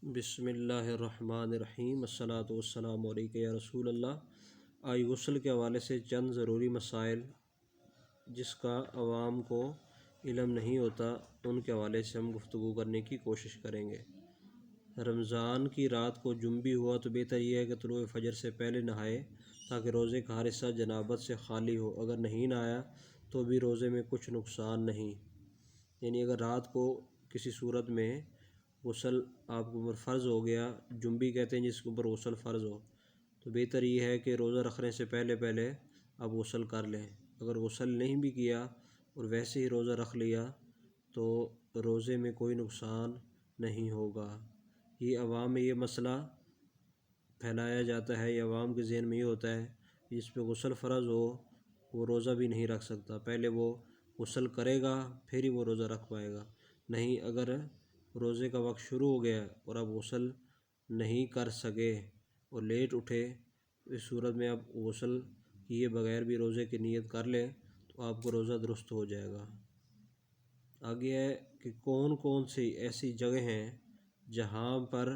بسم اللہ الرحمن الرحیم الصلاۃ والسلام علیکہ یا رسول اللہ۔ آج غسل کے حوالے سے چند ضروری مسائل جس کا عوام کو علم نہیں ہوتا ان کے حوالے سے ہم گفتگو کرنے کی کوشش کریں گے۔ رمضان کی رات کو جنبی ہوا تو بہتر یہ ہے کہ طلوع فجر سے پہلے نہائے تاکہ روزے کا ہر حصہ جنابت سے خالی ہو۔ اگر نہیں نہایا تو بھی روزے میں کچھ نقصان نہیں، یعنی اگر رات کو کسی صورت میں غسل آپ کے اوپر فرض ہو گیا، جنبی کہتے ہیں جس کے اوپر غسل فرض ہو، تو بہتر یہ ہے کہ روزہ رکھنے سے پہلے آپ غسل کر لیں۔ اگر غسل نہیں بھی کیا اور ویسے ہی روزہ رکھ لیا تو روزے میں کوئی نقصان نہیں ہوگا۔ یہ عوام میں یہ مسئلہ پھیلایا جاتا ہے، یہ عوام کے ذہن میں یہ ہوتا ہے کہ جس پہ غسل فرض ہو وہ روزہ بھی نہیں رکھ سکتا، پہلے وہ غسل کرے گا پھر ہی وہ روزہ رکھ پائے گا۔ نہیں، اگر روزے کا وقت شروع ہو گیا اور آپ غسل نہیں کر سکے اور لیٹ اٹھے، اس صورت میں آپ غسل کیے بغیر بھی روزے کی نیت کر لیں تو آپ کو روزہ درست ہو جائے گا۔ آگے ہے کہ کون کون سی ایسی جگہ ہیں جہاں پر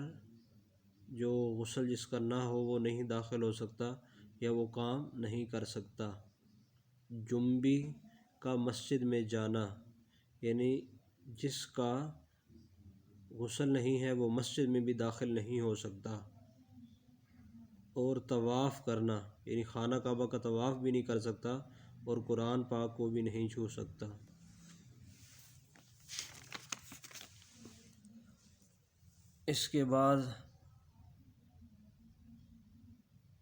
جو غسل جس کا نہ ہو وہ نہیں داخل ہو سکتا یا وہ کام نہیں کر سکتا۔ جنبی کا مسجد میں جانا، یعنی جس کا غسل نہیں ہے وہ مسجد میں بھی داخل نہیں ہو سکتا۔ اور طواف کرنا، یعنی خانہ کعبہ کا طواف بھی نہیں کر سکتا اور قرآن پاک کو بھی نہیں چھو سکتا۔ اس کے بعد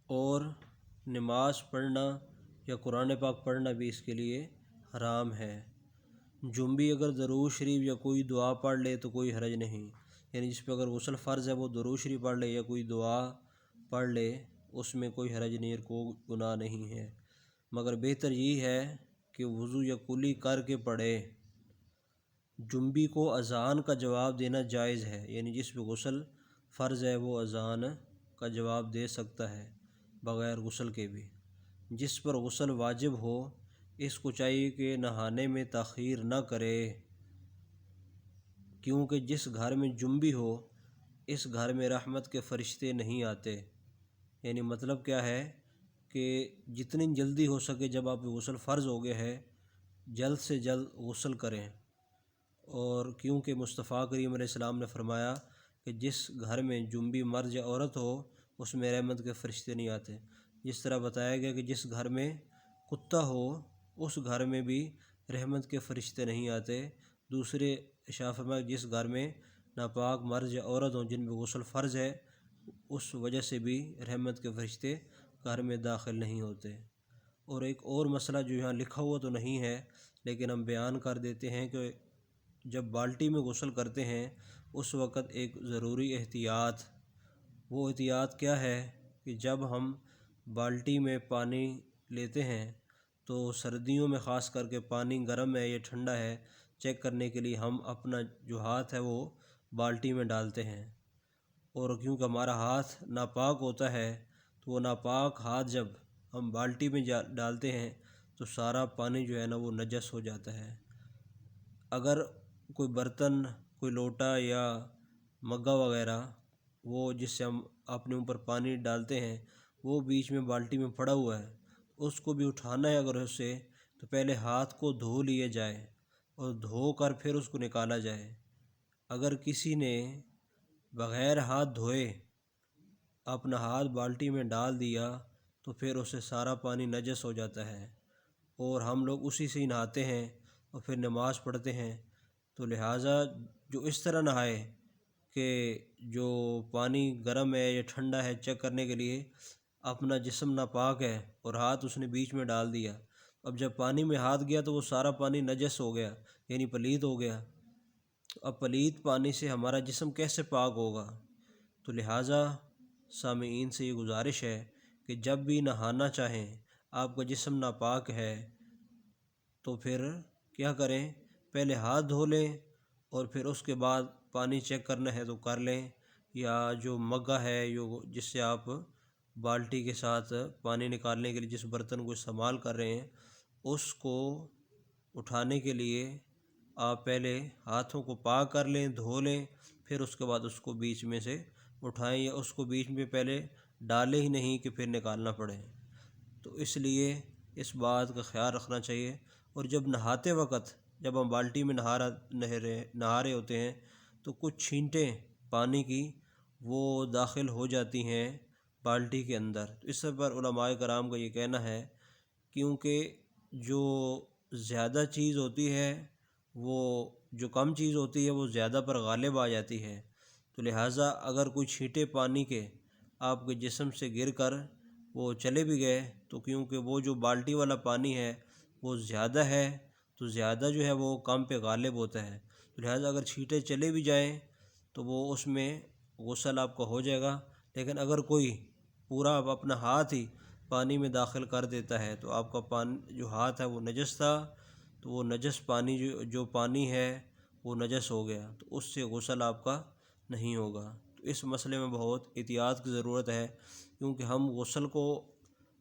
اور نماز پڑھنا یا قرآن پاک پڑھنا بھی اس کے لیے حرام ہے۔ جنبی اگر درود شریف یا کوئی دعا پڑھ لے تو کوئی حرج نہیں، یعنی جس پہ اگر غسل فرض ہے وہ درود شریف پڑھ لے یا کوئی دعا پڑھ لے اس میں کوئی حرج نہیں اور کوئی گناہ نہیں ہے، مگر بہتر یہ ہے کہ وضو یا کلی کر کے پڑھے۔ جنبی کو اذان کا جواب دینا جائز ہے، یعنی جس پہ غسل فرض ہے وہ اذان کا جواب دے سکتا ہے بغیر غسل کے بھی۔ جس پر غسل واجب ہو اس کو چاہیے کہ نہانے میں تاخیر نہ کرے، کیونکہ جس گھر میں جنبی ہو اس گھر میں رحمت کے فرشتے نہیں آتے۔ یعنی مطلب کیا ہے کہ جتنی جلدی ہو سکے جب آپ غسل فرض ہو گیا ہے جلد سے جلد غسل کریں، اور کیونکہ مصطفیٰ کریم علیہ السلام نے فرمایا کہ جس گھر میں جنبی مرد یا عورت ہو اس میں رحمت کے فرشتے نہیں آتے۔ جس طرح بتایا گیا کہ جس گھر میں کتا ہو اس گھر میں بھی رحمت کے فرشتے نہیں آتے۔ دوسرے ارشاد فرمایا کہ جس گھر میں ناپاک مرد یا عورت ہوں جن پہ غسل فرض ہے اس وجہ سے بھی رحمت کے فرشتے گھر میں داخل نہیں ہوتے۔ اور ایک اور مسئلہ جو یہاں لکھا ہوا تو نہیں ہے لیکن ہم بیان کر دیتے ہیں کہ جب بالٹی میں غسل کرتے ہیں اس وقت ایک ضروری احتیاط، وہ احتیاط کیا ہے کہ جب ہم بالٹی میں پانی لیتے ہیں تو سردیوں میں خاص کر کے پانی گرم ہے یا ٹھنڈا ہے چیک کرنے کے لیے ہم اپنا جو ہاتھ ہے وہ بالٹی میں ڈالتے ہیں، اور کیونکہ ہمارا ہاتھ ناپاک ہوتا ہے تو وہ ناپاک ہاتھ جب ہم بالٹی میں ڈالتے ہیں تو سارا پانی جو ہے نا وہ نجس ہو جاتا ہے۔ اگر کوئی برتن، کوئی لوٹا یا مگا وغیرہ وہ جس سے ہم اپنے اوپر پانی ڈالتے ہیں وہ بیچ میں بالٹی میں پڑا ہوا ہے، اس کو بھی اٹھانا ہے اگر اس سے تو پہلے ہاتھ کو دھو لیا جائے اور دھو کر پھر اس کو نکالا جائے۔ اگر کسی نے بغیر ہاتھ دھوئے اپنا ہاتھ بالٹی میں ڈال دیا تو پھر اس سے سارا پانی نجس ہو جاتا ہے، اور ہم لوگ اسی سے ہی نہاتے ہیں اور پھر نماز پڑھتے ہیں۔ تو لہٰذا جو اس طرح نہائے کہ جو پانی گرم ہے یا ٹھنڈا ہے چیک کرنے کے لیے اپنا جسم ناپاک ہے اور ہاتھ اس نے بیچ میں ڈال دیا، اب جب پانی میں ہاتھ گیا تو وہ سارا پانی نجس ہو گیا، یعنی پلید ہو گیا۔ اب پلید پانی سے ہمارا جسم کیسے پاک ہوگا؟ تو لہٰذا سامعین سے یہ گزارش ہے کہ جب بھی نہانا چاہیں، آپ کا جسم ناپاک ہے تو پھر کیا کریں، پہلے ہاتھ دھو لیں اور پھر اس کے بعد پانی چیک کرنا ہے تو کر لیں، یا جو مگا ہے جس سے آپ بالٹی کے ساتھ پانی نکالنے کے لیے جس برتن کو استعمال کر رہے ہیں اس کو اٹھانے کے لیے آپ پہلے ہاتھوں کو پاک کر لیں، دھو لیں، پھر اس کے بعد اس کو بیچ میں سے اٹھائیں، یا اس کو بیچ میں پہلے ڈالیں ہی نہیں کہ پھر نکالنا پڑے۔ تو اس لیے اس بات کا خیال رکھنا چاہیے۔ اور جب نہاتے وقت، جب ہم بالٹی میں نہا رہے ہوتے ہیں تو کچھ چھینٹیں پانی کی وہ داخل ہو جاتی ہیں بالٹی کے اندر۔ تو اس پر علماء کرام کا یہ کہنا ہے کیونکہ جو زیادہ چیز ہوتی ہے، وہ جو کم چیز ہوتی ہے وہ زیادہ پر غالب آ جاتی ہے، تو لہٰذا اگر کوئی چھینٹے پانی کے آپ کے جسم سے گر کر وہ چلے بھی گئے تو کیونکہ وہ جو بالٹی والا پانی ہے وہ زیادہ ہے، تو زیادہ جو ہے وہ کم پہ غالب ہوتا ہے، تو لہٰذا اگر چھینٹے چلے بھی جائیں تو وہ اس میں غسل آپ کا ہو جائے گا۔ لیکن اگر کوئی پورا اپنا ہاتھ ہی پانی میں داخل کر دیتا ہے تو آپ کا جو ہاتھ ہے وہ نجس تھا، تو وہ نجس پانی جو پانی ہے وہ نجس ہو گیا، تو اس سے غسل آپ کا نہیں ہوگا۔ تو اس مسئلے میں بہت احتیاط کی ضرورت ہے، کیونکہ ہم غسل کو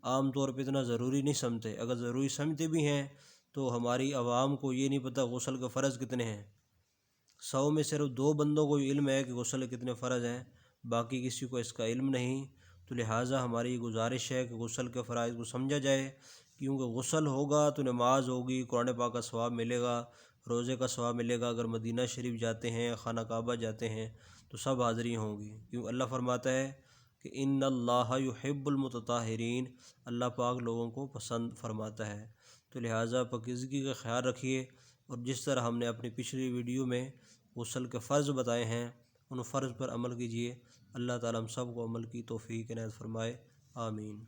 عام طور پہ اتنا ضروری نہیں سمجھتے۔ اگر ضروری سمجھتے بھی ہیں تو ہماری عوام کو یہ نہیں پتہ غسل کے فرض کتنے ہیں۔ 100 میں صرف 2 بندوں کو علم ہے کہ غسل کے کتنے فرض ہیں، باقی کسی کو اس کا علم نہیں۔ تو لہٰذا ہماری گزارش ہے کہ غسل کے فرائض کو سمجھا جائے، کیونکہ غسل ہوگا تو نماز ہوگی، قرآن پاک کا ثواب ملے گا، روزے کا ثواب ملے گا، اگر مدینہ شریف جاتے ہیں، خانہ کعبہ جاتے ہیں تو سب حاضری ہوں گی، کیونکہ اللہ فرماتا ہے کہ ان اللہ یحب المتطہرین، اللہ پاک لوگوں کو پسند فرماتا ہے۔ تو لہٰذا پاکیزگی کا خیال رکھیے، اور جس طرح ہم نے اپنی پچھلی ویڈیو میں غسل کے فرض بتائے ہیں ان فرض پر عمل کیجیے۔ اللہ تعالیٰ ہم سب کو عمل کی توفیق عنایت فرمائے، آمین۔